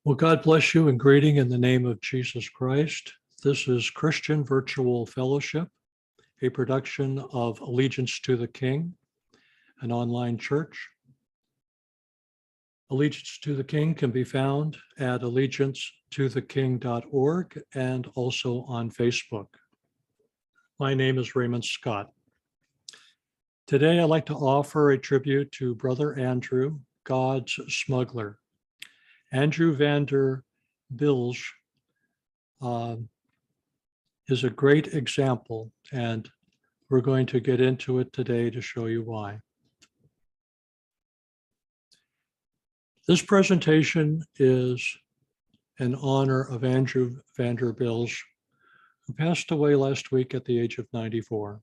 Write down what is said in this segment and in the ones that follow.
Well, God bless you and greeting in the name of Jesus Christ. This is Christian Virtual Fellowship, a production of Allegiance to the King, an online church. Allegiance to the King can be found at allegiancetotheking.org and also on Facebook. My name is Raymond Scott. Today, I'd like to offer a tribute to Brother Andrew, God's Smuggler. Andrew Vander Bilge is a great example, and we're going to get into it today to show you why. This presentation is in honor of Andrew Vander Bilge, who passed away last week at the age of 94.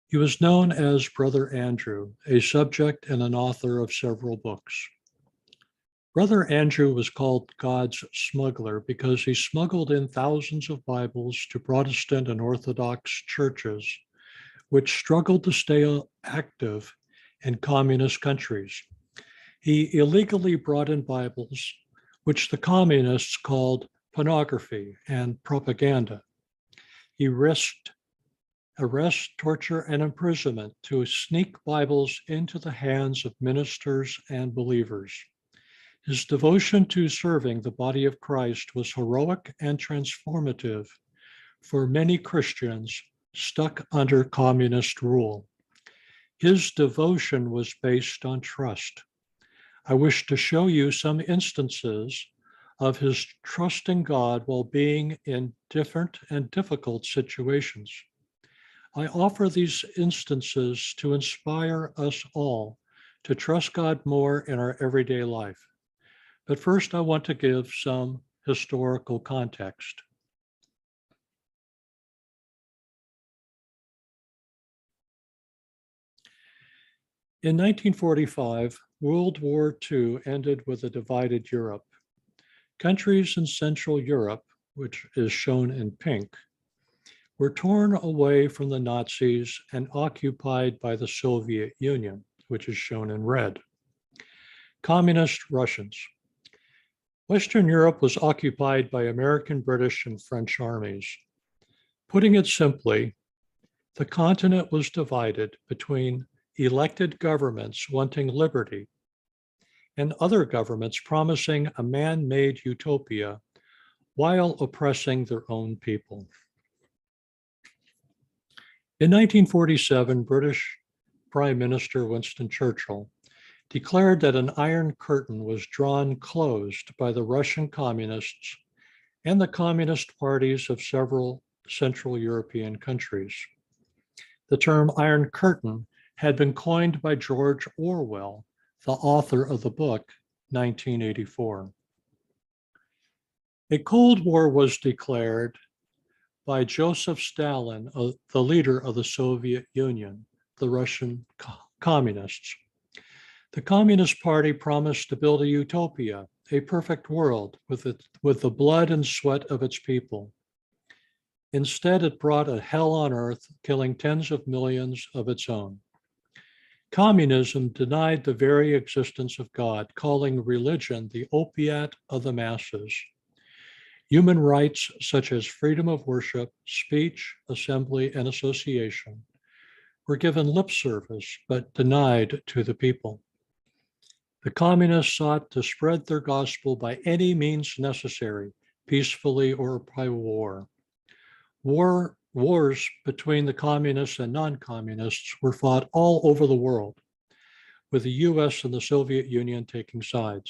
He was known as Brother Andrew, a subject and an author of several books. Brother Andrew was called God's smuggler because he smuggled in thousands of Bibles to Protestant and Orthodox churches, which struggled to stay active in communist countries. He illegally brought in Bibles, which the communists called pornography and propaganda. He risked arrest, torture, and imprisonment to sneak Bibles into the hands of ministers and believers. His devotion to serving the body of Christ was heroic and transformative for many Christians stuck under communist rule. His devotion was based on trust. I wish to show you some instances of his trusting God while being in different and difficult situations. I offer these instances to inspire us all to trust God more in our everyday life. But first, I want to give some historical context. In 1945, World War II ended with a divided Europe. Countries in Central Europe, which is shown in pink, were torn away from the Nazis and occupied by the Soviet Union, which is shown in red. Communist Russians. Western Europe was occupied by American, British, and French armies. Putting it simply, the continent was divided between elected governments wanting liberty and other governments promising a man-made utopia while oppressing their own people. In 1947, British Prime Minister Winston Churchill declared that an iron curtain was drawn closed by the Russian communists and the communist parties of several Central European countries. The term Iron Curtain had been coined by George Orwell, the author of the book 1984. A Cold War was declared by Joseph Stalin, the leader of the Soviet Union, the Russian communists. The Communist Party promised to build a utopia, a perfect world with the blood and sweat of its people. Instead, it brought a hell on earth, killing tens of millions of its own. Communism denied the very existence of God, calling religion the opiate of the masses. Human rights such as freedom of worship, speech, assembly, and association were given lip service but denied to the people. The communists sought to spread their gospel by any means necessary, peacefully or by war. Wars between the communists and non-communists were fought all over the world, with the US and the Soviet Union taking sides.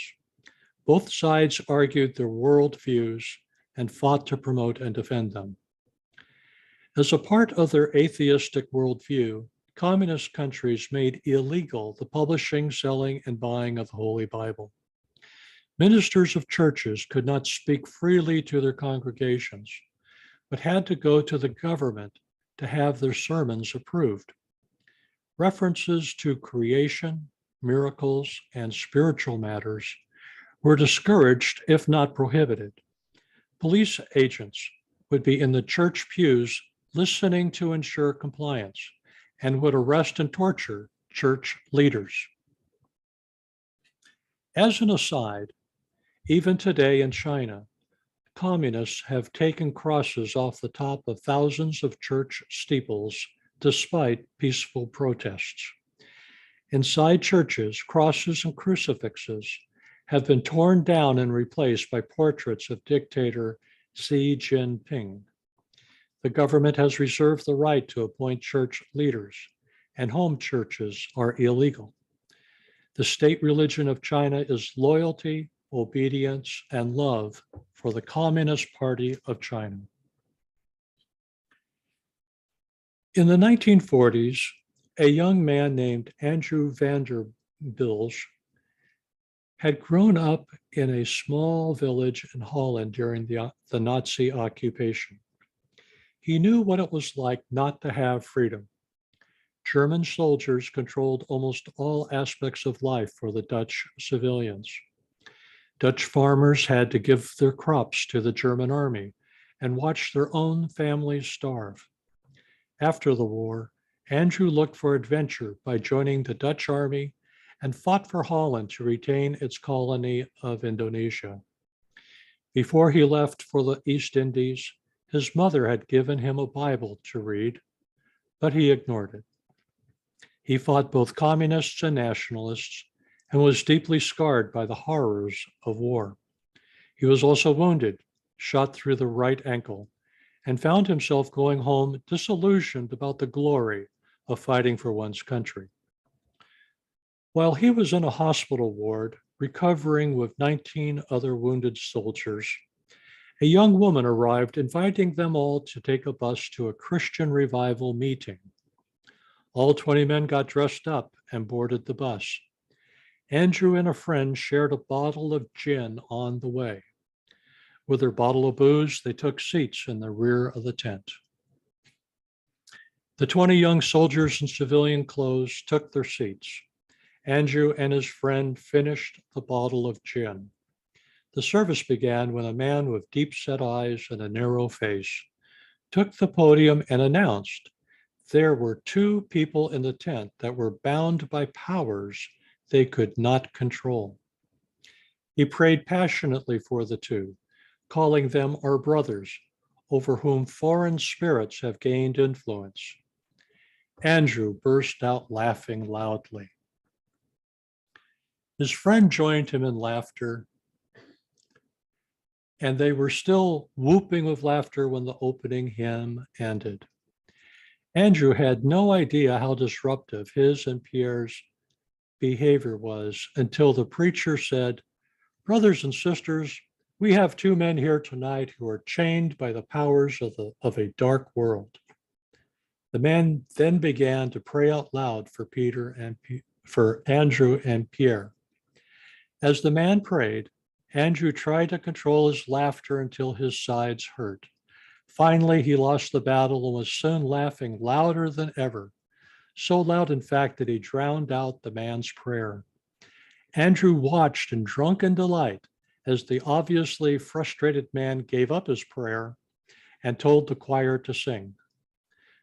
Both sides argued their worldviews and fought to promote and defend them. As a part of their atheistic worldview, communist countries made illegal the publishing, selling, and buying of the Holy Bible. Ministers of churches could not speak freely to their congregations, but had to go to the government to have their sermons approved. References to creation, miracles, and spiritual matters were discouraged, if not prohibited. Police agents would be in the church pews listening to ensure compliance and would arrest and torture church leaders. As an aside, Even today in China, communists have taken crosses off the top of thousands of church steeples despite peaceful protests. Inside churches, crosses and crucifixes have been torn down and replaced by portraits of dictator Xi Jinping. The government has reserved the right to appoint church leaders, and home churches are illegal. The state religion of China is loyalty, obedience, and love for the Communist Party of China. In the 1940s, a young man named Andrew Vanderbilt had grown up in a small village in Holland during the Nazi occupation. He knew what it was like not to have freedom. German soldiers controlled almost all aspects of life for the Dutch civilians. Dutch farmers had to give their crops to the German army and watch their own families starve. After the war, Andrew looked for adventure by joining the Dutch army and fought for Holland to retain its colony of Indonesia. Before he left for the East Indies, his mother had given him a Bible to read, but he ignored it. He fought both communists and nationalists and was deeply scarred by the horrors of war. He was also wounded, shot through the right ankle, and found himself going home disillusioned about the glory of fighting for one's country. While he was in a hospital ward, recovering with 19 other wounded soldiers, a young woman arrived inviting them all to take a bus to a Christian revival meeting. All 20 men got dressed up and boarded the bus. Andrew and a friend shared a bottle of gin on the way. With their bottle of booze, they took seats in the rear of the tent. The 20 young soldiers in civilian clothes took their seats. Andrew and his friend finished the bottle of gin. The service began when a man with deep-set eyes and a narrow face took the podium and announced there were 2 people in the tent that were bound by powers they could not control. He prayed passionately for the 2, calling them our brothers, over whom foreign spirits have gained influence. Andrew burst out laughing loudly. His friend joined him in laughter, and they were still whooping with laughter when the opening hymn ended. Andrew had no idea how disruptive his and Pierre's behavior was until the preacher said, "Brothers and sisters, we have 2 men here tonight who are chained by the powers of a dark world." The man then began to pray out loud for Andrew and Pierre. As the man prayed, Andrew tried to control his laughter until his sides hurt. Finally, he lost the battle and was soon laughing louder than ever, so loud, in fact, that he drowned out the man's prayer. Andrew watched in drunken delight as the obviously frustrated man gave up his prayer and told the choir to sing.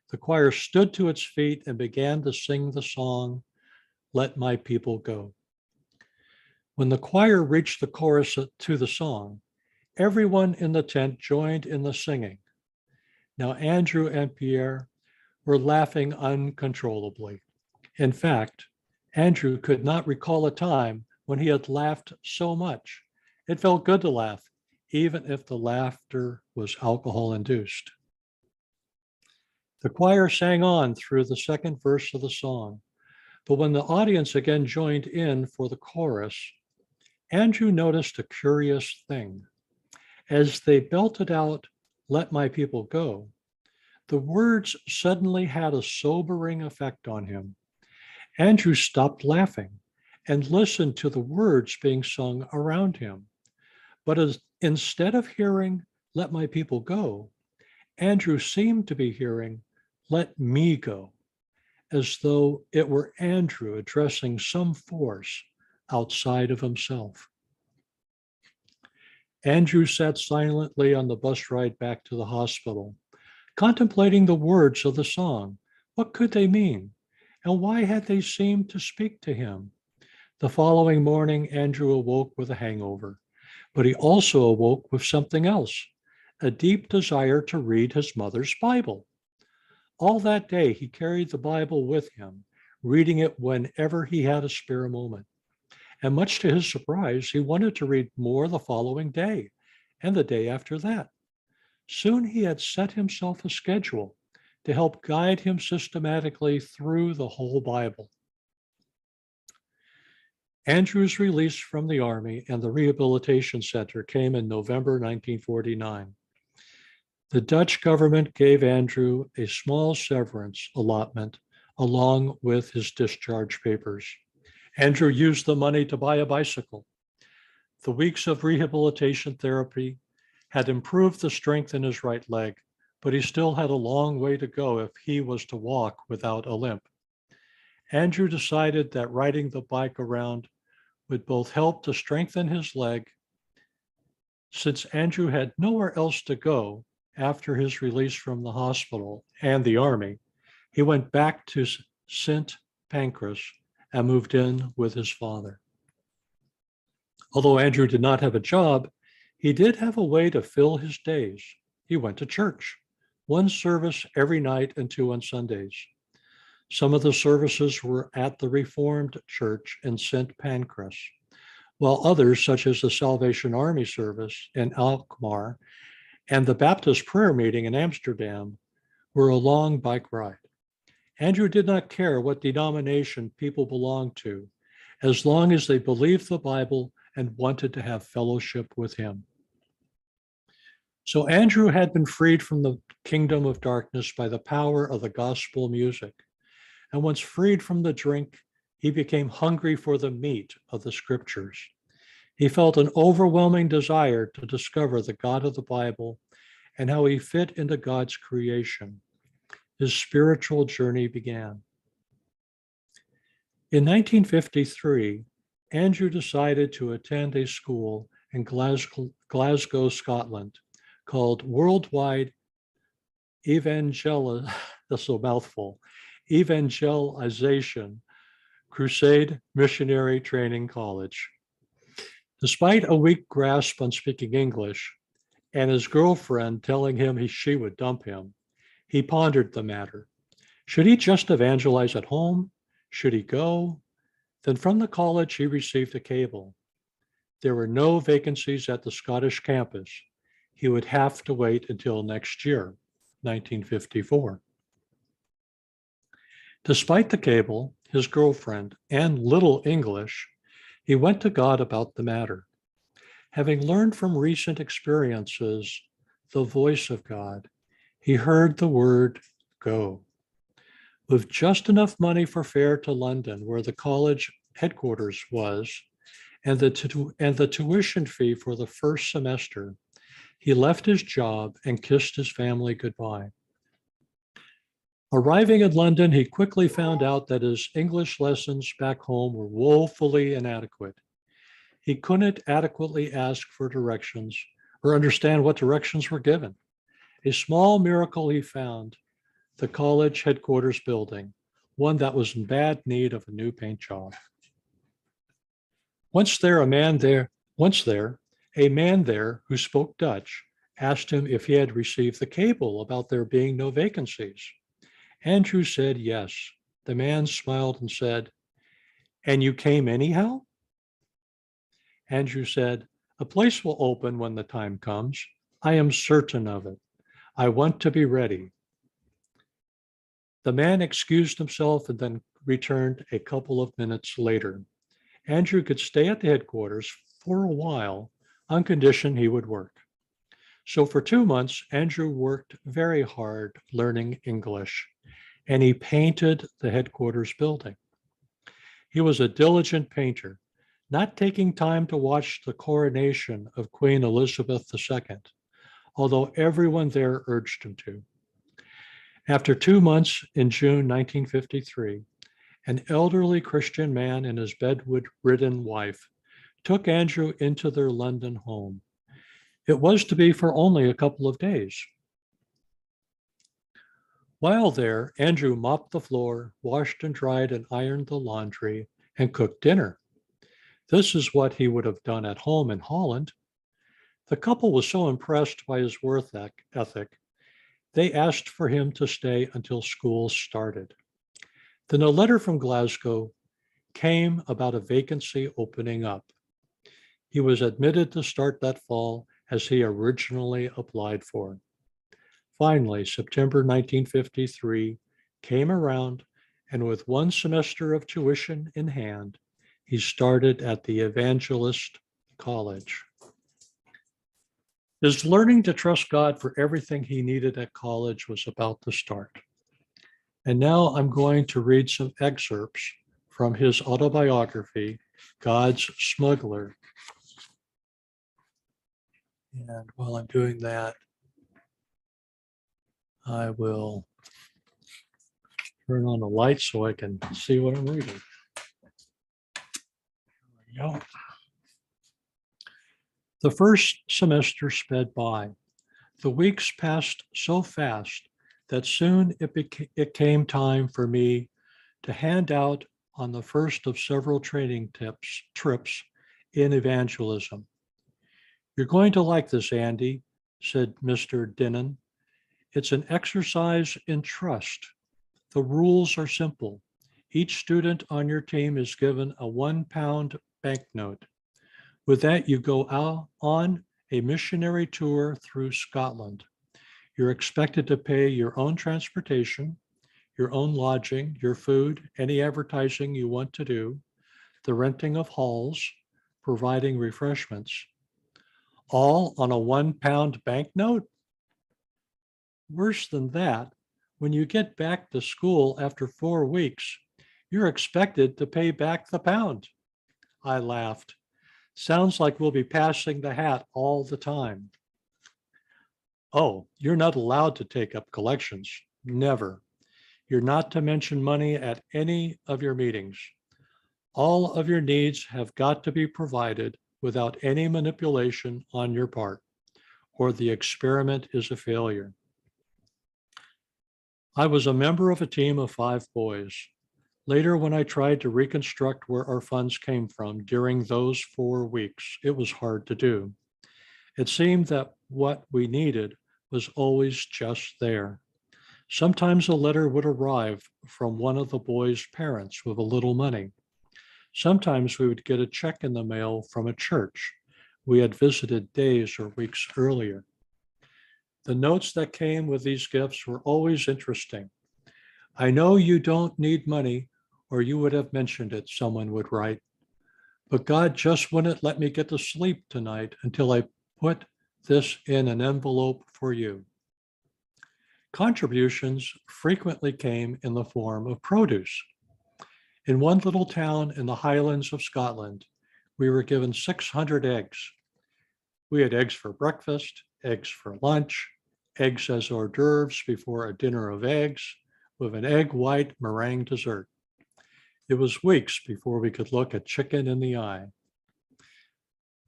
The choir stood to its feet and began to sing the song, "Let My People Go." When the choir reached the chorus to the song, everyone in the tent joined in the singing. Now, Andrew and Pierre were laughing uncontrollably. In fact, Andrew could not recall a time when he had laughed so much. It felt good to laugh, even if the laughter was alcohol-induced. The choir sang on through the second verse of the song, but when the audience again joined in for the chorus, Andrew noticed a curious thing. As they belted out, "Let my people go," the words suddenly had a sobering effect on him. Andrew stopped laughing and listened to the words being sung around him. But instead of hearing, "Let my people go," Andrew seemed to be hearing, "Let me go," as though it were Andrew addressing some force outside of himself. Andrew sat silently on the bus ride back to the hospital, contemplating the words of the song. What could they mean? And why had they seemed to speak to him? The following morning, Andrew awoke with a hangover. But he also awoke with something else, a deep desire to read his mother's Bible. All that day, he carried the Bible with him, reading it whenever he had a spare moment. And much to his surprise, he wanted to read more the following day and the day after that. Soon he had set himself a schedule to help guide him systematically through the whole Bible. Andrew's release from the Army and the Rehabilitation Center came in November 1949. The Dutch government gave Andrew a small severance allotment along with his discharge papers. Andrew used the money to buy a bicycle. The weeks of rehabilitation therapy had improved the strength in his right leg, but he still had a long way to go if he was to walk without a limp. Andrew decided that riding the bike around would both help to strengthen his leg. Since Andrew had nowhere else to go after his release from the hospital and the Army, he went back to St. Pancras and moved in with his father. Although Andrew did not have a job, he did have a way to fill his days. He went to church, one service every night and two on Sundays. Some of the services were at the Reformed Church in St. Pancras, while others, such as the Salvation Army service in Alkmaar and the Baptist prayer meeting in Amsterdam, were a long bike ride. Andrew did not care what denomination people belonged to, as long as they believed the Bible and wanted to have fellowship with him. So Andrew had been freed from the kingdom of darkness by the power of the gospel music. And once freed from the drink, he became hungry for the meat of the scriptures. He felt an overwhelming desire to discover the God of the Bible and how he fit into God's creation. His spiritual journey began. In 1953, Andrew decided to attend a school in Glasgow, Scotland, called Worldwide that's a mouthful, Evangelization Crusade Missionary Training College. Despite a weak grasp on speaking English and his girlfriend telling him she would dump him, he pondered the matter. Should he just evangelize at home? Should he go? Then from the college, he received a cable. There were no vacancies at the Scottish campus. He would have to wait until next year, 1954. Despite the cable, his girlfriend, and little English, he went to God about the matter. Having learned from recent experiences the voice of God, he heard the word go. With just enough money for fare to London, where the college headquarters was, and the tuition fee for the first semester, he left his job and kissed his family goodbye. Arriving in London, he quickly found out that his English lessons back home were woefully inadequate. He couldn't adequately ask for directions or understand what directions were given. A small miracle he found: the college headquarters building, one that was in bad need of a new paint job. Once there, a man there who spoke Dutch asked him if he had received the cable about there being no vacancies. Andrew said yes. The man smiled and said, "And you came anyhow?" Andrew said, "A place will open when the time comes. I am certain of it. I want to be ready." The man excused himself and then returned a couple of minutes later. Andrew could stay at the headquarters for a while on condition he would work. So for 2 months, Andrew worked very hard learning English, and he painted the headquarters building. He was a diligent painter, not taking time to watch the coronation of Queen Elizabeth II, although everyone there urged him to. After 2 months, in June 1953, an elderly Christian man and his bedridden wife took Andrew into their London home. It was to be for only a couple of days. While there, Andrew mopped the floor, washed and dried and ironed the laundry, and cooked dinner. This is what he would have done at home in Holland. The couple was so impressed by his work ethic, they asked for him to stay until school started. Then a letter from Glasgow came about a vacancy opening up. He was admitted to start that fall as he originally applied for. Finally, September 1953 came around, and with one semester of tuition in hand, he started at the Evangelist College. His learning to trust God for everything he needed at college was about to start. And now I'm going to read some excerpts from his autobiography, God's Smuggler. And while I'm doing that, I will turn on the light so I can see what I'm reading. There we go. The first semester sped by. The weeks passed so fast that soon it came time for me to hand out on the first of several training trips in evangelism. "You're going to like this, Andy," said Mr. Dinnan. "It's an exercise in trust. The rules are simple. Each student on your team is given a £1 banknote. With that, you go out on a missionary tour through Scotland. You're expected to pay your own transportation, your own lodging, your food, any advertising you want to do, the renting of halls, providing refreshments, all on a £1 banknote? Worse than that, when you get back to school after 4 weeks, you're expected to pay back the pound." I laughed. "Sounds like we'll be passing the hat all the time." "Oh, you're not allowed to take up collections. Never. You're not to mention money at any of your meetings. All of your needs have got to be provided without any manipulation on your part, or the experiment is a failure." I was a member of a team of 5 boys. Later, when I tried to reconstruct where our funds came from during those 4 weeks, it was hard to do. It seemed that what we needed was always just there. Sometimes a letter would arrive from one of the boys' parents with a little money. Sometimes we would get a check in the mail from a church we had visited days or weeks earlier. The notes that came with these gifts were always interesting. "I know you don't need money, or you would have mentioned it," someone would write. "But God just wouldn't let me get to sleep tonight until I put this in an envelope for you." Contributions frequently came in the form of produce. In one little town in the Highlands of Scotland, we were given 600 eggs. We had eggs for breakfast, eggs for lunch, eggs as hors d'oeuvres before a dinner of eggs, with an egg white meringue dessert. It was weeks before we could look a chicken in the eye.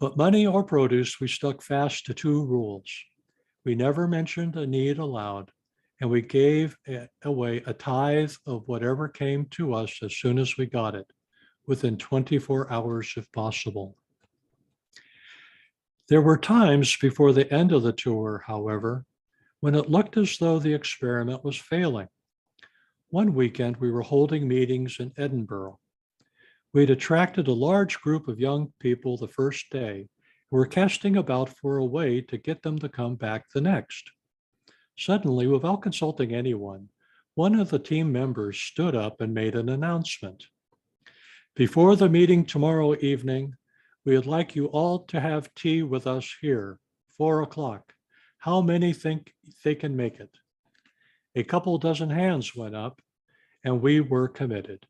But money or produce, we stuck fast to 2 rules. We never mentioned a need aloud, and we gave away a tithe of whatever came to us as soon as we got it, within 24 hours if possible. There were times before the end of the tour, however, when it looked as though the experiment was failing. One weekend, we were holding meetings in Edinburgh. We'd attracted a large group of young people the first day and were casting about for a way to get them to come back the next. Suddenly, without consulting anyone, one of the team members stood up and made an announcement. "Before the meeting tomorrow evening, we would like you all to have tea with us here, 4 o'clock. How many think they can make it?" A couple dozen hands went up, and we were committed.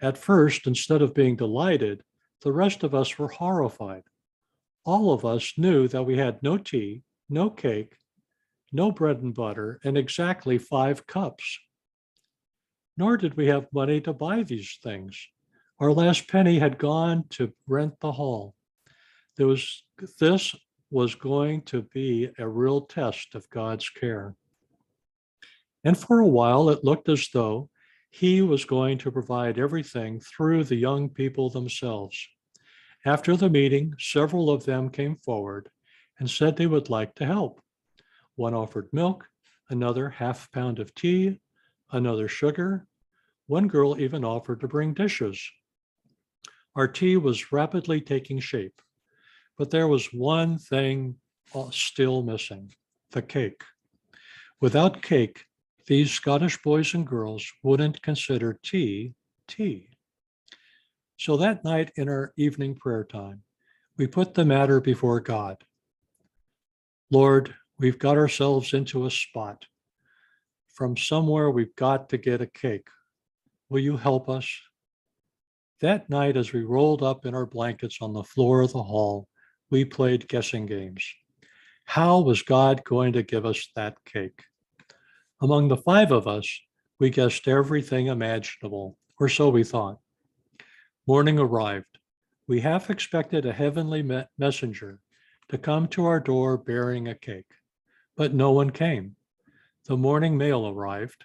At first, instead of being delighted, the rest of us were horrified. All of us knew that we had no tea, no cake, no bread and butter, and exactly 5 cups. Nor did we have money to buy these things. Our last penny had gone to rent the hall. This was going to be a real test of God's care. And for a while, it looked as though He was going to provide everything through the young people themselves. After the meeting, several of them came forward and said they would like to help. One offered milk, another half pound of tea, another sugar. One girl even offered to bring dishes. Our tea was rapidly taking shape, but there was one thing still missing: the cake. Without cake, these Scottish boys and girls wouldn't consider tea tea. So that night in our evening prayer time, we put the matter before God. Lord, we've got ourselves into a spot. From somewhere we've got to get a cake. Will you help us? That night, as we rolled up in our blankets on the floor of the hall, we played guessing games. How was God going to give us that cake? Among the five of us, we guessed everything imaginable, or so we thought. Morning arrived. We half expected a heavenly messenger to come to our door bearing a cake, but no one came. The morning mail arrived.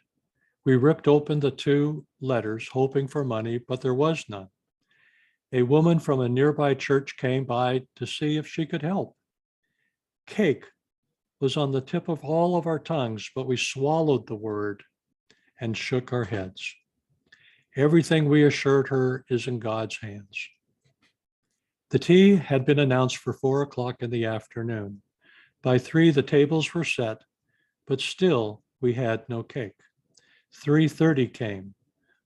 We ripped open the 2 letters, hoping for money, but there was none. A woman from a nearby church came by to see if she could help. Cake was on the tip of all of our tongues, but we swallowed the word and shook our heads. Everything, we assured her, is in God's hands. The tea had been announced for 4 o'clock in the afternoon. By 3, the tables were set, but still we had no cake. 3:30 came.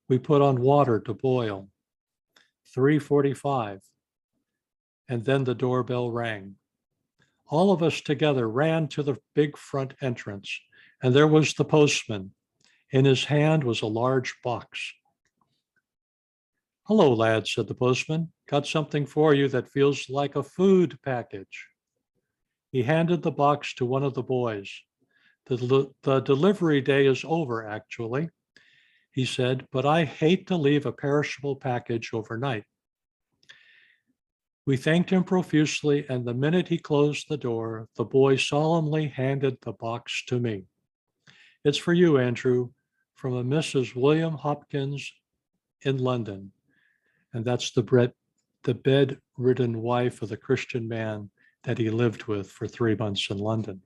We put on water to boil. 3:45, and then the doorbell rang. All of us together ran to the big front entrance, and there was the postman. In his hand was a large box. "Hello, lad," said the postman. "Got something for you that feels like a food package." He handed the box to one of the boys. The delivery day is over, actually," he said, "but I hate to leave a perishable package overnight." We thanked him profusely, and the minute he closed the door, the boy solemnly handed the box to me. "It's for you, Andrew, from a Mrs. William Hopkins in London." And that's the bedridden wife of the Christian man that he lived with for 3 months in London.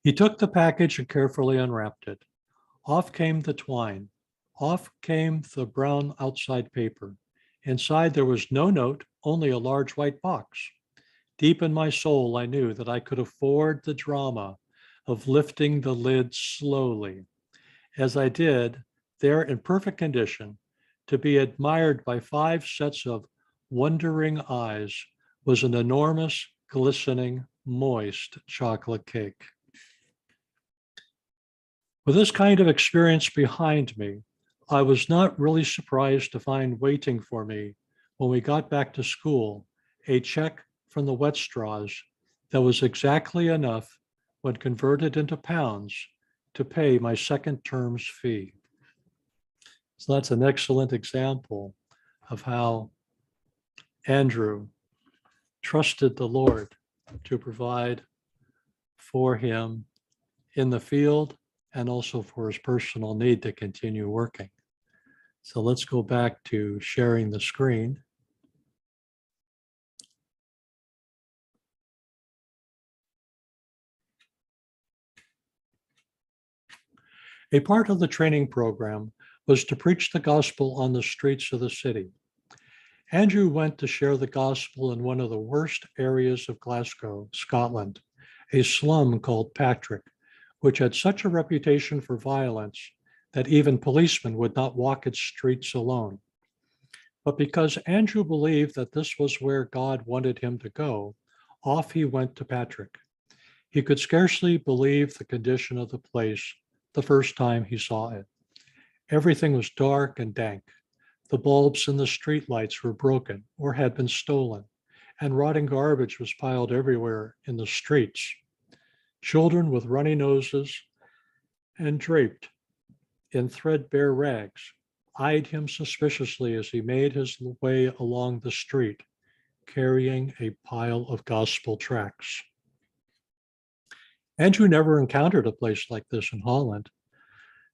He took the package and carefully unwrapped it. Off came the twine. Off came the brown outside paper. Inside there was no note, only a large white box. Deep in my soul, I knew that I could afford the drama of lifting the lid slowly. As I did, there in perfect condition, to be admired by 5 sets of wondering eyes, was an enormous, glistening, moist chocolate cake. With this kind of experience behind me, I was not really surprised to find waiting for me when we got back to school a check from the wet straws that was exactly enough, when converted into pounds, to pay my second term's fee. So that's an excellent example of how Andrew trusted the Lord to provide for him in the field and also for his personal need to continue working. So let's go back to sharing the screen. A part of the training program was to preach the gospel on the streets of the city. Andrew went to share the gospel in one of the worst areas of Glasgow, Scotland, a slum called Patrick, which had such a reputation for violence that even policemen would not walk its streets alone. But because Andrew believed that this was where God wanted him to go, off he went to Patrick. He could scarcely believe the condition of the place the first time he saw it. Everything was dark and dank. The bulbs in the streetlights were broken or had been stolen, and rotting garbage was piled everywhere in the streets. Children with runny noses and draped in threadbare rags eyed him suspiciously as he made his way along the street, carrying a pile of gospel tracts. Andrew never encountered a place like this in Holland.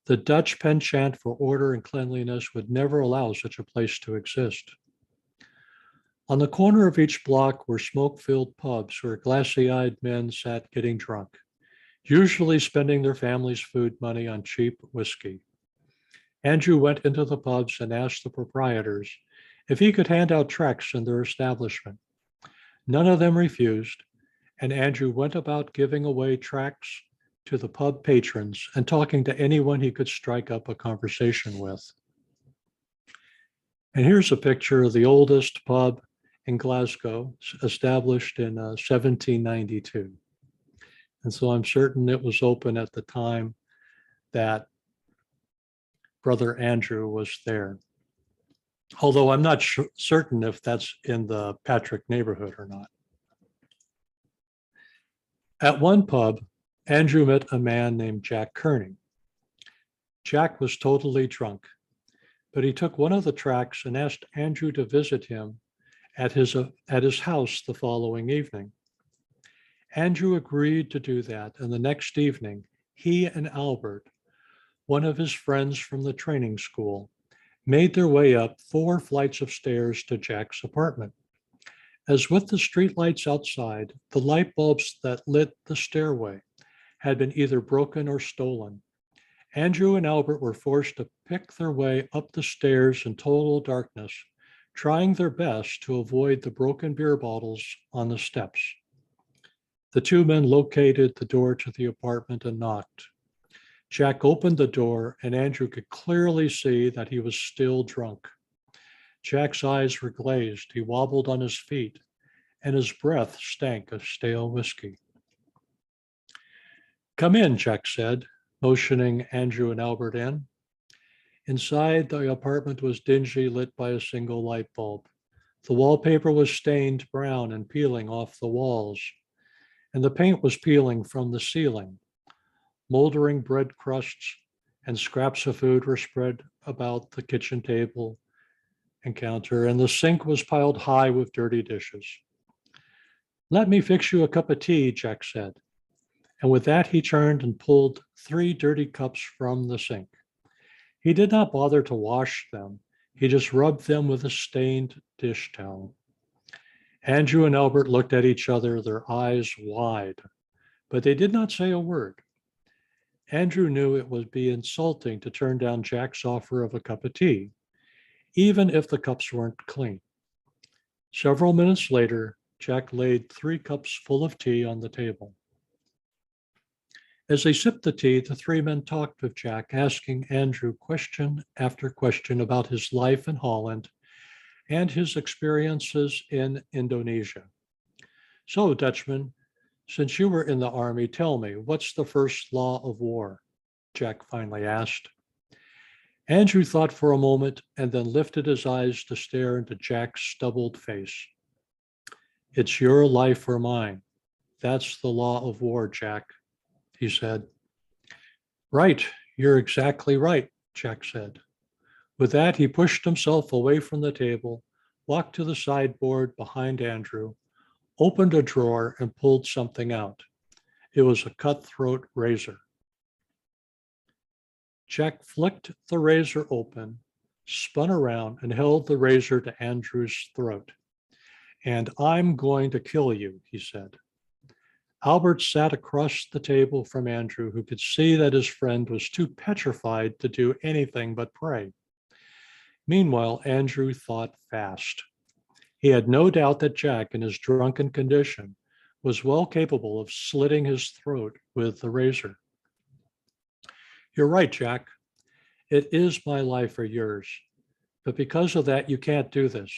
The Dutch penchant for order and cleanliness would never allow such a place to exist. On the corner of each block were smoke-filled pubs where glassy-eyed men sat getting drunk, usually spending their family's food money on cheap whiskey. Andrew went into the pubs and asked the proprietors if he could hand out tracts in their establishment. None of them refused, and Andrew went about giving away tracts to the pub patrons and talking to anyone he could strike up a conversation with. And here's a picture of the oldest pub in Glasgow, established in 1792. And so I'm certain it was open at the time that Brother Andrew was there. Although I'm not certain if that's in the Patrick neighborhood or not. At one pub, Andrew met a man named Jack Kearney. Jack was totally drunk, but he took one of the tracts and asked Andrew to visit him at his house the following evening. Andrew agreed to do that, and the next evening, he and Albert, one of his friends from the training school, made their way up 4 flights of stairs to Jack's apartment. As with the streetlights outside, the light bulbs that lit the stairway had been either broken or stolen. Andrew and Albert were forced to pick their way up the stairs in total darkness, trying their best to avoid the broken beer bottles on the steps. The 2 men located the door to the apartment and knocked. Jack opened the door, and Andrew could clearly see that he was still drunk. Jack's eyes were glazed, he wobbled on his feet, and his breath stank of stale whiskey. "Come in," Jack said, motioning Andrew and Albert in. Inside, the apartment was dingy, lit by a single light bulb. The wallpaper was stained brown and peeling off the walls, and the paint was peeling from the ceiling. Moldering bread crusts and scraps of food were spread about the kitchen table and counter, and the sink was piled high with dirty dishes. "Let me fix you a cup of tea," Jack said. And with that, he turned and pulled 3 dirty cups from the sink. He did not bother to wash them. He just rubbed them with a stained dish towel. Andrew and Albert looked at each other, their eyes wide, but they did not say a word. Andrew knew it would be insulting to turn down Jack's offer of a cup of tea, even if the cups weren't clean. Several minutes later, Jack laid 3 cups full of tea on the table. As they sipped the tea, the 3 men talked with Jack, asking Andrew question after question about his life in Holland and his experiences in Indonesia. "So, Dutchman, since you were in the army, tell me, what's the first law of war?" Jack finally asked. Andrew thought for a moment and then lifted his eyes to stare into Jack's stubbled face. "It's your life or mine. That's the law of war, Jack," he said. "Right, you're exactly right," Jack said. With that, he pushed himself away from the table, walked to the sideboard behind Andrew, opened a drawer, and pulled something out. It was a cutthroat razor. Jack flicked the razor open, spun around, and held the razor to Andrew's throat. "And I'm going to kill you," he said. Albert sat across the table from Andrew, who could see that his friend was too petrified to do anything but pray. Meanwhile, Andrew thought fast. He had no doubt that Jack, in his drunken condition, was well capable of slitting his throat with the razor. "You're right, Jack. It is my life or yours. But because of that, you can't do this.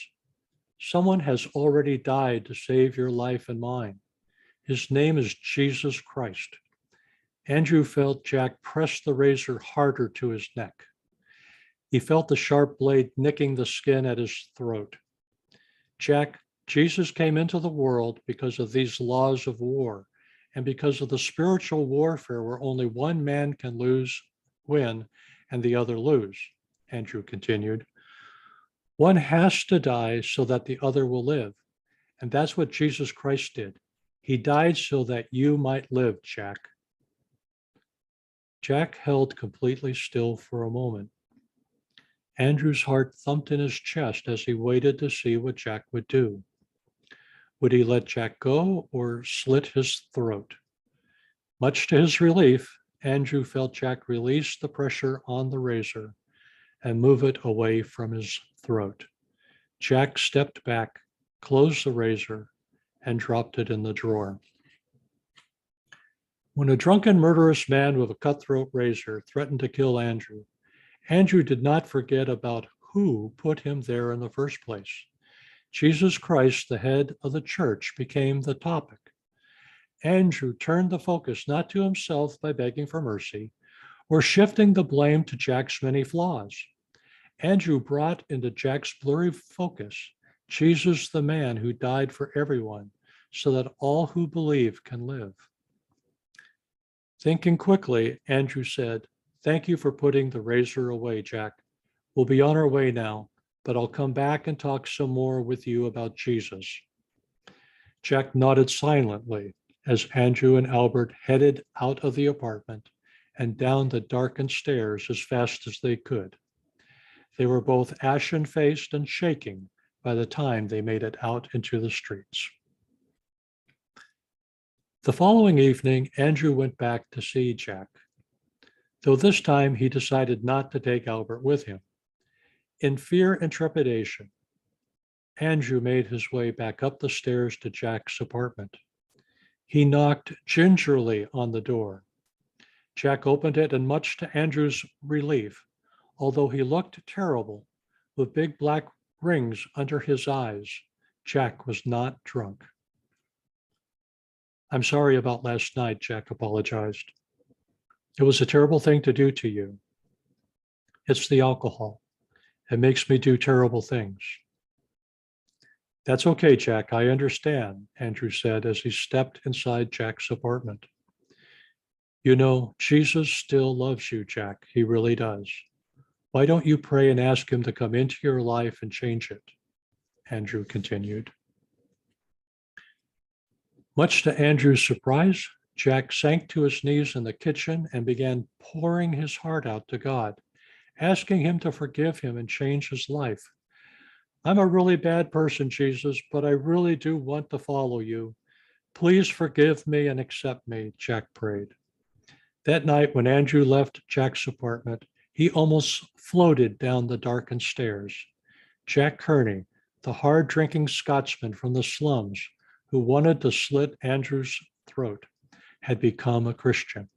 Someone has already died to save your life and mine. His name is Jesus Christ." Andrew felt Jack press the razor harder to his neck. He felt the sharp blade nicking the skin at his throat. "Jack, Jesus came into the world because of these laws of war and because of the spiritual warfare where only one man can win, and the other lose," Andrew continued. "One has to die so that the other will live. And that's what Jesus Christ did. He died so that you might live, Jack." Jack held completely still for a moment. Andrew's heart thumped in his chest as he waited to see what Jack would do. Would he let Jack go or slit his throat? Much to his relief, Andrew felt Jack release the pressure on the razor and move it away from his throat. Jack stepped back, closed the razor, and dropped it in the drawer. When a drunken, murderous man with a cutthroat razor threatened to kill Andrew, Andrew did not forget about who put him there in the first place. Jesus Christ, the head of the church, became the topic. Andrew turned the focus not to himself by begging for mercy or shifting the blame to Jack's many flaws. Andrew brought into Jack's blurry focus Jesus, the man who died for everyone, so that all who believe can live. Thinking quickly, Andrew said, "Thank you for putting the razor away, Jack. We'll be on our way now, but I'll come back and talk some more with you about Jesus." Jack nodded silently as Andrew and Albert headed out of the apartment and down the darkened stairs as fast as they could. They were both ashen-faced and shaking by the time they made it out into the streets. The following evening, Andrew went back to see Jack, though this time he decided not to take Albert with him. In fear and trepidation, Andrew made his way back up the stairs to Jack's apartment. He knocked gingerly on the door. Jack opened it, and much to Andrew's relief, although he looked terrible, with big black rings under his eyes, Jack was not drunk. "I'm sorry about last night," Jack apologized. "It was a terrible thing to do to you. It's the alcohol. It makes me do terrible things." "That's okay, Jack. I understand," Andrew said as he stepped inside Jack's apartment. "You know, Jesus still loves you, Jack. He really does. Why don't you pray and ask him to come into your life and change it?" Andrew continued. Much to Andrew's surprise, Jack sank to his knees in the kitchen and began pouring his heart out to God, asking him to forgive him and change his life. "I'm a really bad person, Jesus, but I really do want to follow you. Please forgive me and accept me," Jack prayed. That night, when Andrew left Jack's apartment, he almost floated down the darkened stairs. Jack Kearney, the hard-drinking Scotsman from the slums who wanted to slit Andrew's throat, had become a Christian.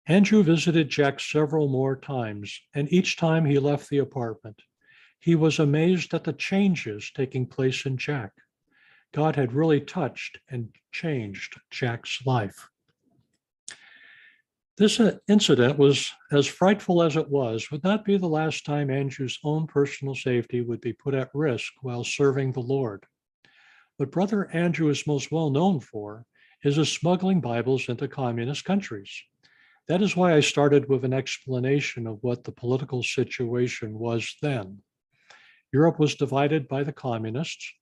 Andrew visited Jack several more times, and each time he left the apartment, he was amazed at the changes taking place in Jack. God had really touched and changed Jack's life. This incident, was as frightful as it was, would not be the last time Andrew's own personal safety would be put at risk while serving the Lord. What Brother Andrew is most well known for is his smuggling Bibles into communist countries. That is why I started with an explanation of what the political situation was then. Europe was divided by the communists.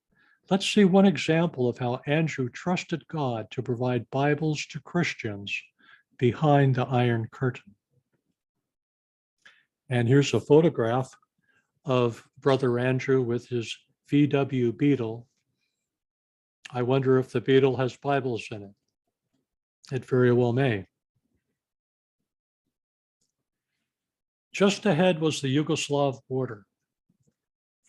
Let's see one example of how Andrew trusted God to provide Bibles to Christians behind the Iron Curtain. And here's a photograph of Brother Andrew with his VW Beetle. I wonder if the Beetle has Bibles in it. It very well may. Just ahead was the Yugoslav border.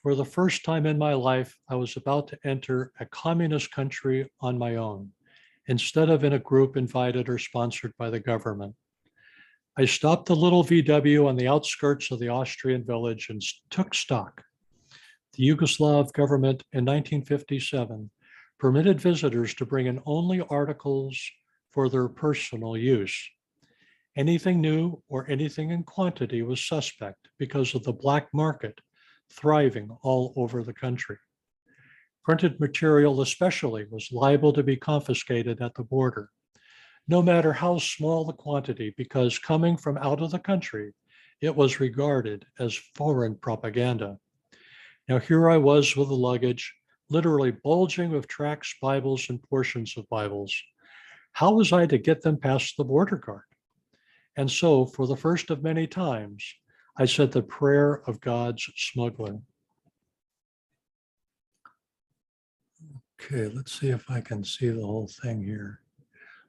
For the first time in my life, I was about to enter a communist country on my own, instead of in a group invited or sponsored by the government. I stopped the little VW on the outskirts of the Austrian village and took stock. The Yugoslav government in 1957 permitted visitors to bring in only articles for their personal use. Anything new or anything in quantity was suspect because of the black market thriving all over the country. Printed material especially was liable to be confiscated at the border, no matter how small the quantity, because coming from out of the country, it was regarded as foreign propaganda. Now here I was with the luggage, literally bulging with tracts, Bibles, and portions of Bibles. How was I to get them past the border guard? And so, for the first of many times, I said the prayer of God's smuggler. Okay, let's see if I can see the whole thing here.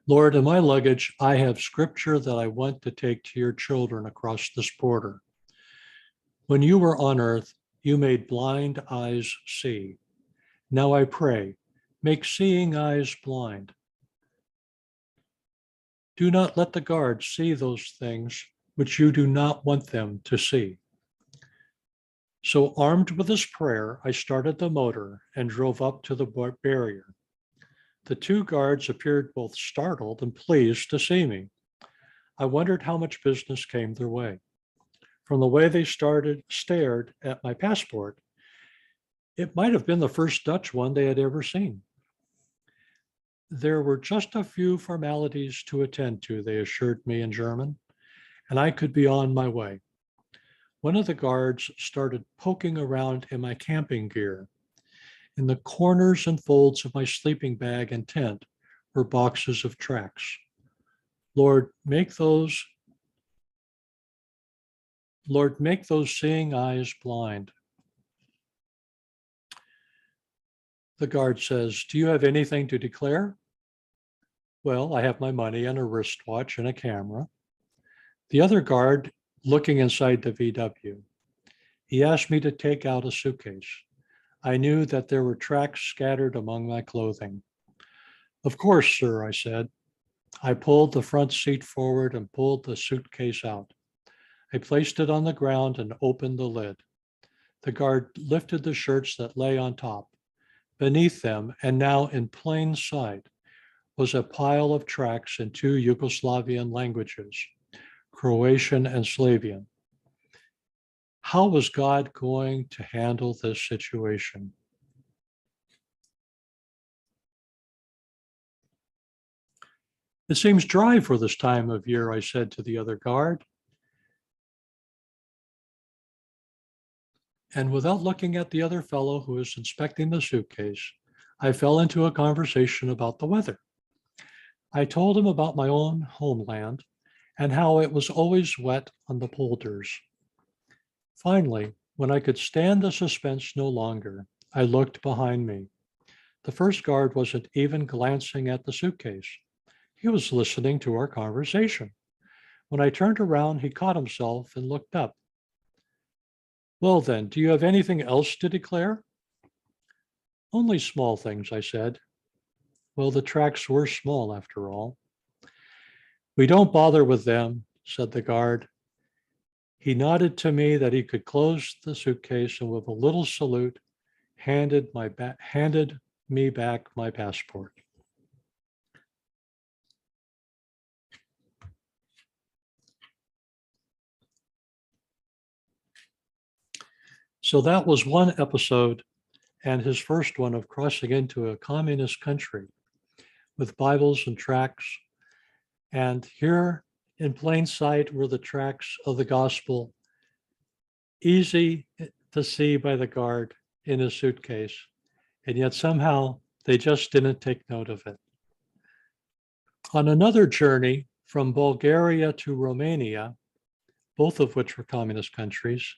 Lord, in my luggage, I have scripture that I want to take to your children across this border. When you were on earth, you made blind eyes see. Now I pray, make seeing eyes blind. Do not let the guards see those things which you do not want them to see. So armed with this prayer, I started the motor and drove up to the barrier. The two guards appeared both startled and pleased to see me. I wondered how much business came their way. From the way they stared at my passport, it might have been the first Dutch one they had ever seen. There were just a few formalities to attend to, they assured me in German, and I could be on my way. One of the guards started poking around in my camping gear. In the corners and folds of my sleeping bag and tent were boxes of tracts. Lord, make those seeing eyes blind. The guard says, do you have anything to declare? Well, I have my money and a wristwatch and a camera. The other guard, looking inside the VW, he asked me to take out a suitcase. I knew that there were tracts scattered among my clothing. Of course, sir, I said. I pulled the front seat forward and pulled the suitcase out. I placed it on the ground and opened the lid. The guard lifted the shirts that lay on top. Beneath them, and now in plain sight, was a pile of tracts in two Yugoslavian languages, Croatian and Slavian. How was God going to handle this situation? It seems dry for this time of year, I said to the other guard. And without looking at the other fellow who was inspecting the suitcase, I fell into a conversation about the weather. I told him about my own homeland and how it was always wet on the polders. Finally, when I could stand the suspense no longer, I looked behind me. The first guard wasn't even glancing at the suitcase. He was listening to our conversation. When I turned around, he caught himself and looked up. Well then, do you have anything else to declare? Only small things, I said. Well, the tracts were small after all. We don't bother with them, said the guard. He nodded to me that he could close the suitcase and with a little salute, handed me back my passport. So that was one episode, and his first one of crossing into a communist country with Bibles and tracts. And here in plain sight were the tracts of the gospel, easy to see by the guard in his suitcase. And yet somehow they just didn't take note of it. On another journey from Bulgaria to Romania, both of which were communist countries,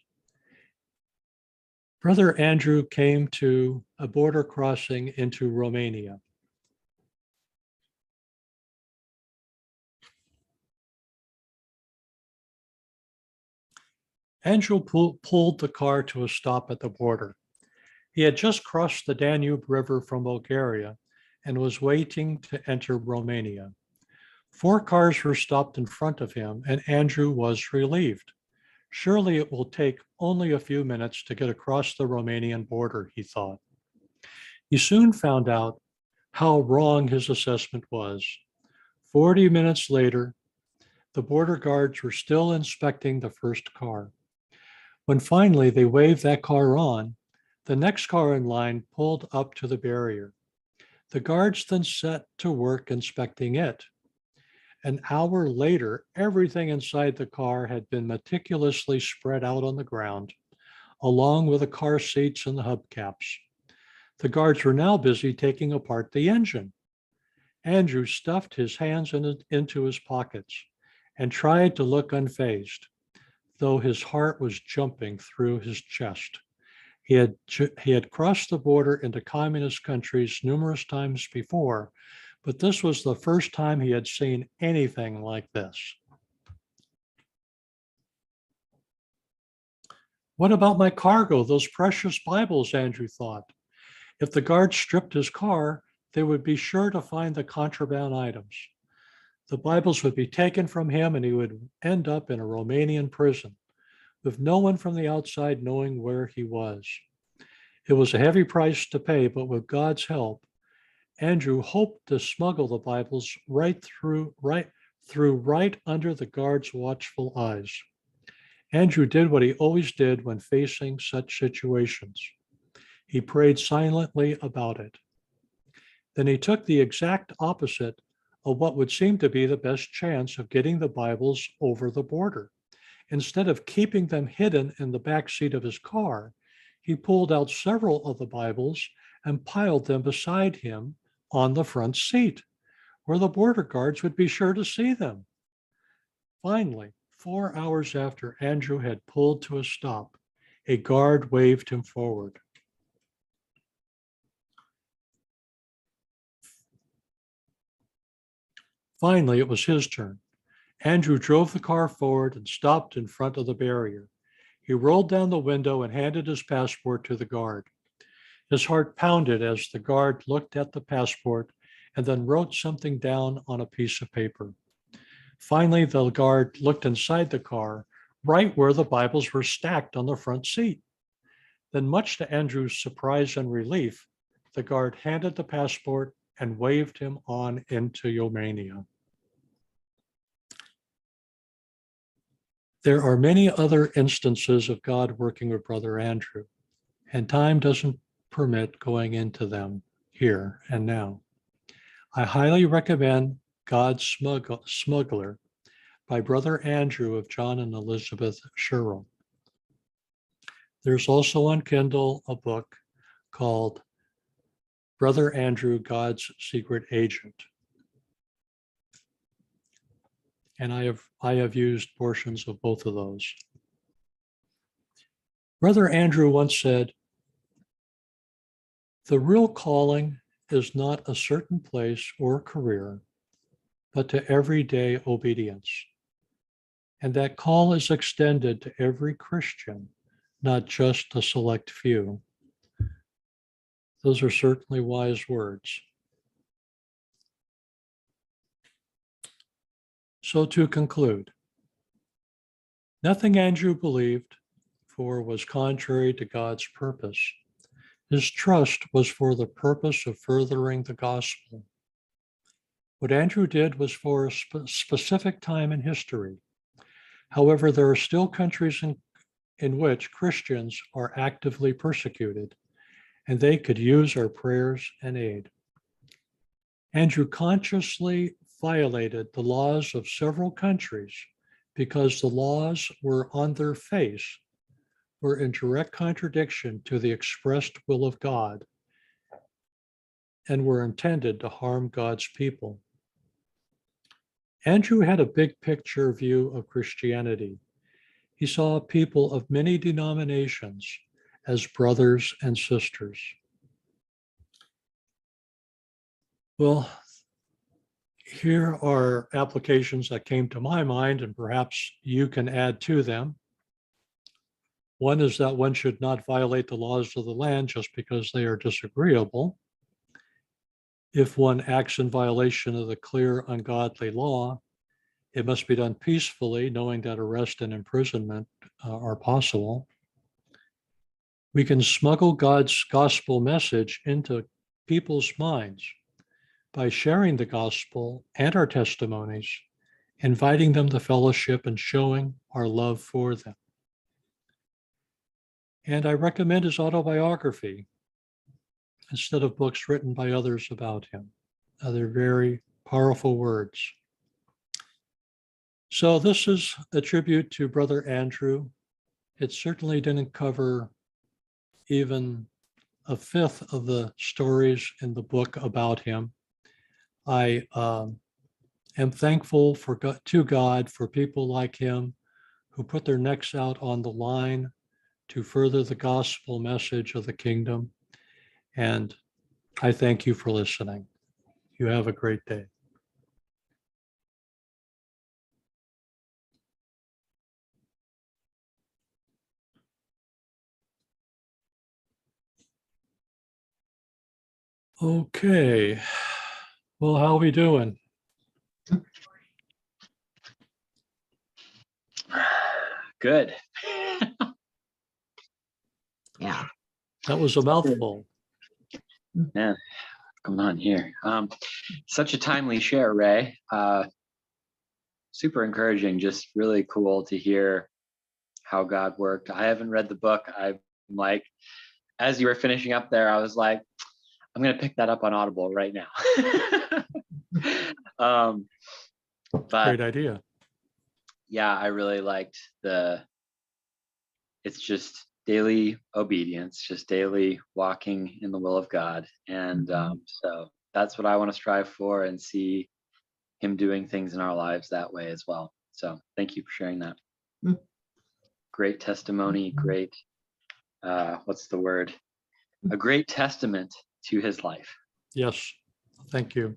Brother Andrew came to a border crossing into Romania. Andrew pulled the car to a stop at the border. He had just crossed the Danube River from Bulgaria and was waiting to enter Romania. 4 cars were stopped in front of him, and Andrew was relieved. Surely it will take only a few minutes to get across the Romanian border, he thought. He soon found out how wrong his assessment was. 40 minutes later, the border guards were still inspecting the first car. When finally they waved that car on, the next car in line pulled up to the barrier. The guards then set to work inspecting it. An hour later, everything inside the car had been meticulously spread out on the ground, along with the car seats and the hubcaps. The guards were now busy taking apart the engine. Andrew stuffed his hands into his pockets and tried to look unfazed. though his heart was jumping through his chest. He had crossed the border into communist countries numerous times before, but this was the first time he had seen anything like this. What about my cargo, those precious Bibles, Andrew thought. If the guards stripped his car, they would be sure to find the contraband items. The Bibles would be taken from him and he would end up in a Romanian prison, with no one from the outside knowing where he was. It was a heavy price to pay, but with God's help, Andrew hoped to smuggle the Bibles right under the guards' watchful eyes. Andrew did what he always did when facing such situations. He prayed silently about it. Then he took the exact opposite of what would seem to be the best chance of getting the Bibles over the border. Instead of keeping them hidden in the back seat of his car, he pulled out several of the Bibles and piled them beside him on the front seat, where the border guards would be sure to see them. Finally, 4 hours after Andrew had pulled to a stop, a guard waved him forward. Finally, it was his turn. Andrew drove the car forward and stopped in front of the barrier. He rolled down the window and handed his passport to the guard. His heart pounded as the guard looked at the passport and then wrote something down on a piece of paper. Finally, the guard looked inside the car, right where the Bibles were stacked on the front seat. Then, much to Andrew's surprise and relief, the guard handed the passport and waved him on into Romania. There are many other instances of God working with Brother Andrew, and time doesn't permit going into them here and now. I highly recommend God's Smuggler by Brother Andrew of John and Elizabeth Sherrill. There's also on Kindle a book called Brother Andrew, God's Secret Agent. And I have used portions of both of those. Brother Andrew once said, "The real calling is not a certain place or career, but to everyday obedience. And that call is extended to every Christian, not just a select few." Those are certainly wise words. So to conclude, nothing Andrew believed for was contrary to God's purpose. His trust was for the purpose of furthering the gospel. What Andrew did was for a specific time in history. However, there are still countries in which Christians are actively persecuted, and they could use our prayers and aid. Andrew consciously violated the laws of several countries because the laws were on their face, were in direct contradiction to the expressed will of God, and were intended to harm God's people. Andrew had a big picture view of Christianity. He saw people of many denominations as brothers and sisters. Well, here are applications that came to my mind, and perhaps you can add to them. One is that one should not violate the laws of the land just because they are disagreeable. If one acts in violation of the clear ungodly law, it must be done peacefully, knowing that arrest and imprisonment are possible. We can smuggle God's gospel message into people's minds by sharing the gospel and our testimonies, inviting them to fellowship and showing our love for them. And I recommend his autobiography instead of books written by others about him. They're very powerful words. So this is a tribute to Brother Andrew. It certainly didn't cover even a fifth of the stories in the book about him. I am thankful to God for people like him who put their necks out on the line to further the gospel message of the kingdom. And I thank you for listening. You have a great day. Okay. Well, how are we doing? Good. Yeah. That was a mouthful. Yeah, what's going on here? Such a timely share, Ray. Super encouraging, just really cool to hear how God worked. I haven't read the book. I'm like, as you were finishing up there, I was like, I'm going to pick that up on Audible right now. But Great idea. yeah, I really liked it's just daily obedience, just daily walking in the will of God. And so that's what I want to strive for and see him doing things in our lives that way as well. So thank you for sharing that. Great testimony, great, what's the word? A great testament to his life. Yes, thank you.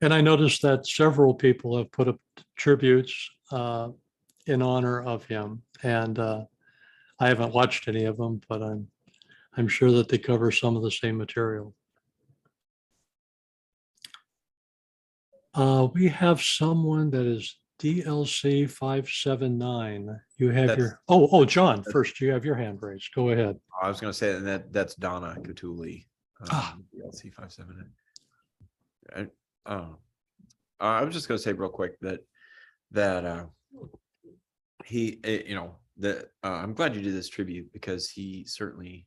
And I noticed that several people have put up tributes in honor of him. And I haven't watched any of them, but I'm sure that they cover some of the same material. We have someone that is DLC 579. You have John, first, you have your hand raised. Go ahead. I was going to say that's Donna Catuli, DLC 579. I was just going to say real quick that he, I'm glad you did this tribute, because he certainly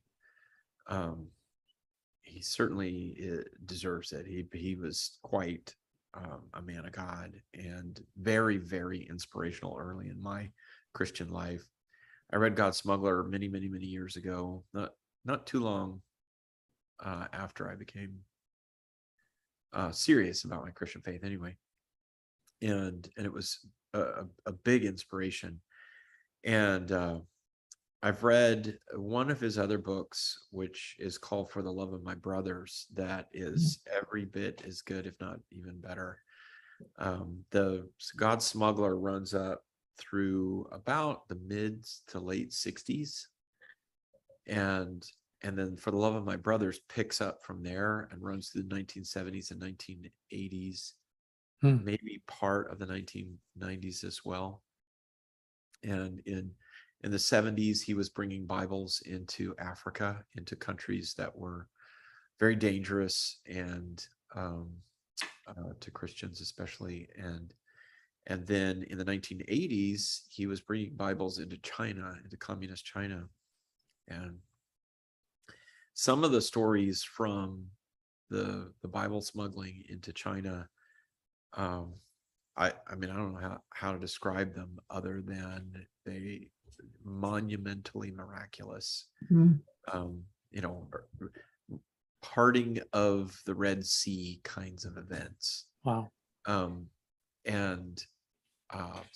deserves it. He was quite a man of God, and very, very inspirational early in my Christian life. I read God Smuggler many, many, many years ago, not too long after I became serious about my Christian faith anyway. And it was a big inspiration. And I've read one of his other books, which is called For the Love of My Brothers, that is every bit as good, if not even better. The God Smuggler runs up through about the mid to late 60s. And then For the Love of My Brothers picks up from there and runs through the 1970s and 1980s, maybe part of the 1990s as well. And in the 70s, he was bringing Bibles into Africa, into countries that were very dangerous, and to Christians especially. And then in the 1980s, he was bringing Bibles into China, into communist China. And some of the stories from the Bible smuggling into China, I mean, I don't know how to describe them other than they monumentally miraculous. Parting of the Red Sea kinds of events. Wow.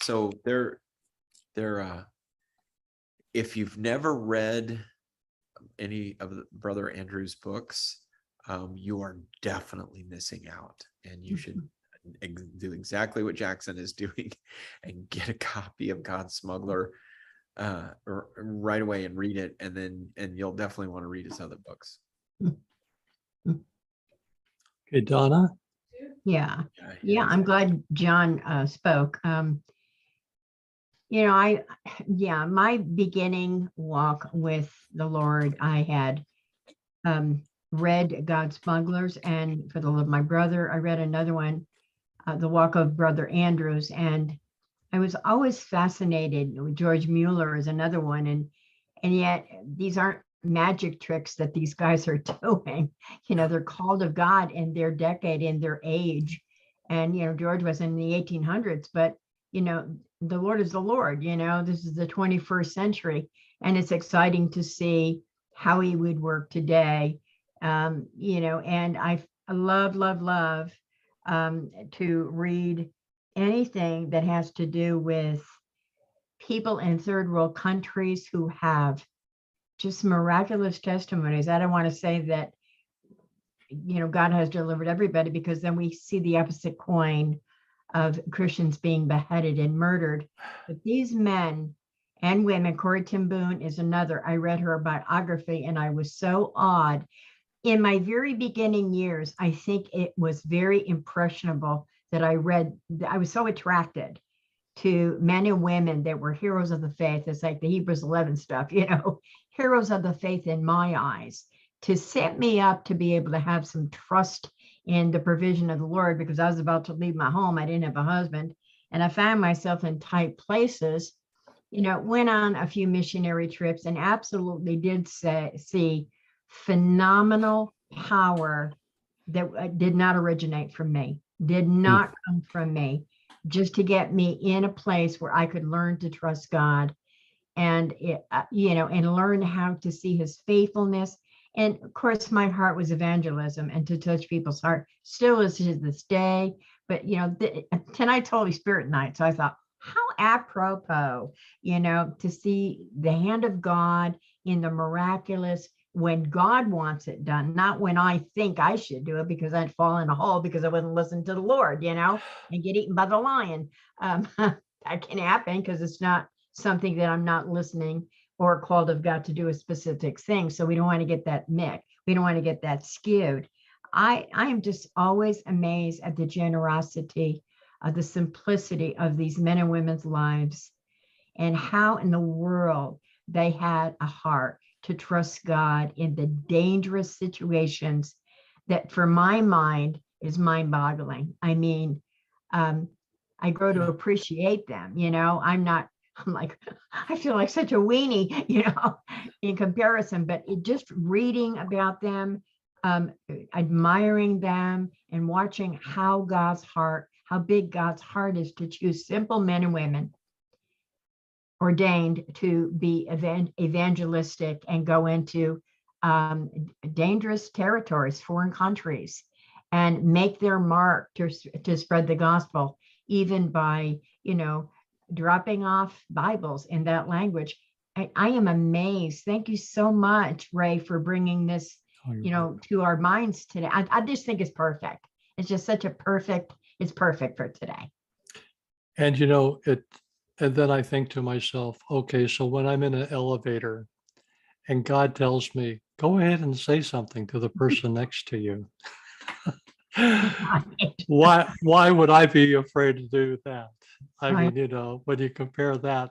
So they're if you've never read any of Brother Andrew's books, you are definitely missing out, and you should do exactly what Jackson is doing and get a copy of God Smuggler right away and read it, and you'll definitely want to read his other books. Okay, Donna. Yeah. I'm glad John spoke. My beginning walk with the Lord, I had read God Smugglers, and For the Love of My Brother, I read another one, The Walk of Brother Andrews, and I was always fascinated with George Mueller is another one, and yet these aren't magic tricks that these guys are doing. They're called of God in their decade, in their age. And George was in the 1800s, but the Lord is the Lord. This is the 21st century, and it's exciting to see how he would work today. And I love to read anything that has to do with people in third world countries who have just miraculous testimonies. I don't want to say that, God has delivered everybody, because then we see the opposite coin of Christians being beheaded and murdered. But these men and women, Corrie ten Boom is another. I read her biography and I was so awed. In my very beginning years, I think it was very impressionable that I was so attracted to men and women that were heroes of the faith. It's like the Hebrews 11 stuff, heroes of the faith in my eyes, to set me up to be able to have some trust in the provision of the Lord, because I was about to leave my home. I didn't have a husband, and I found myself in tight places. Went on a few missionary trips and absolutely did see phenomenal power that did not originate from me, did not come from me, just to get me in a place where I could learn to trust God and, and learn how to see his faithfulness. And of course, my heart was evangelism and to touch people's heart, still is to this day. But, tonight's Holy Spirit night. So I thought, how apropos, to see the hand of God in the miraculous when God wants it done, not when I think I should do it because I'd fall in a hole because I wouldn't listen to the Lord, and get eaten by the lion. That can happen because it's not something that I'm not listening or called of God to do a specific thing. So we don't want to get that mixed. We don't want to get that skewed. I am just always amazed at the generosity, the simplicity of these men and women's lives, and how in the world they had a heart to trust God in the dangerous situations that, for my mind, is mind-boggling. I mean, I grow to appreciate them. I feel like such a weenie, in comparison, but just reading about them, admiring them, and watching how big God's heart is to choose simple men and women ordained to be evangelistic and go into dangerous territories, foreign countries, and make their mark to spread the gospel, even by, dropping off Bibles in that language. I am amazed. Thank you so much, Ray, for bringing this, to our minds today. I just think it's perfect. It's just it's perfect for today. And and then I think to myself, okay, so when I'm in an elevator and God tells me, go ahead and say something to the person next to you. Why would I be afraid to do that? I mean, when you compare that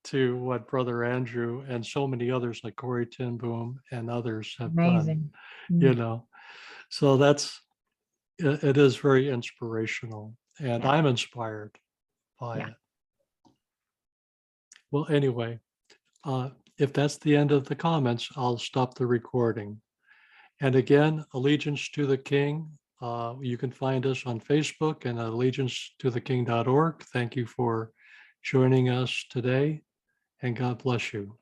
to what Brother Andrew and so many others like Corrie ten Boom and others have Amazing. done, so it is very inspirational, and I'm inspired by it. Well, anyway, if that's the end of the comments, I'll stop the recording. And again, Allegiance to the King. You can find us on Facebook and allegiancetotheking.org. Thank you for joining us today, and God bless you.